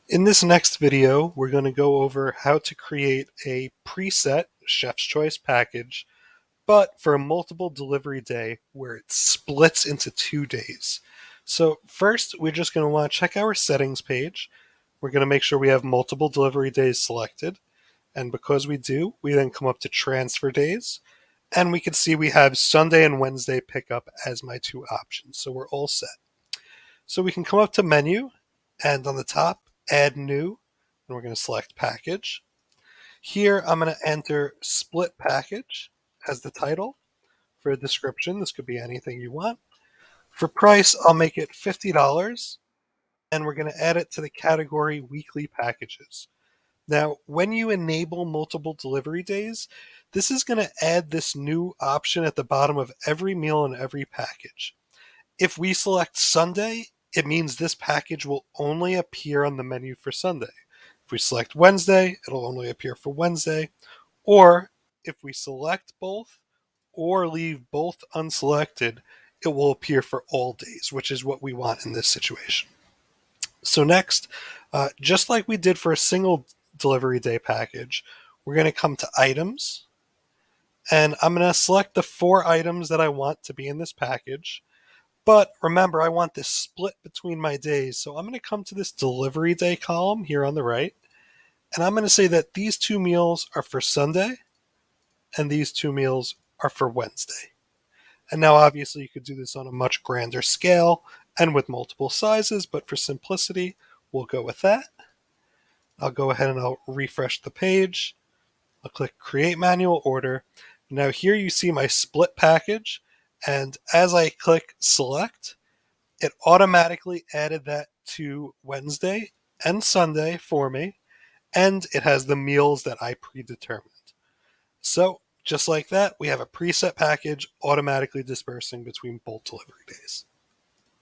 In this next video, we're going to go over how to create a preset Chef's Choice package, but for a multiple delivery day where it splits into 2 days. So first, we're just going to want to check our settings page. We're going to make sure we have multiple delivery days selected. And because we do, we then come up to transfer days. And we can see we have Sunday and Wednesday pickup as my two options. So we're all set. So we can come up to menu and on the top, add new, and we're going to select package. Here, I'm going to enter split package as the title. For a description, this could be anything you want. For price, I'll make it $50, and we're going to add it to the category weekly packages. Now, when you enable multiple delivery days, this is going to add this new option at the bottom of every meal in every package. If we select Sunday, it means this package will only appear on the menu for Sunday. If we select Wednesday, it'll only appear for Wednesday. Or if we select both or leave both unselected, it will appear for all days, which is what we want in this situation. So next, just like we did for a single delivery day package, we're going to come to items, and I'm going to select the 4 items that I want to be in this package. But remember, I want this split between my days. So I'm going to come to this delivery day column here on the right. And I'm going to say that these 2 meals are for Sunday and these 2 meals are for Wednesday. And now, obviously, you could do this on a much grander scale and with multiple sizes. But for simplicity, we'll go with that. I'll go ahead and I'll refresh the page. I'll click Create Manual Order. Now, here you see my split package. And as I click Select, it automatically added that to Wednesday and Sunday for me, and it has the meals that I predetermined. So, just like that, we have a preset package automatically dispersing between both delivery days.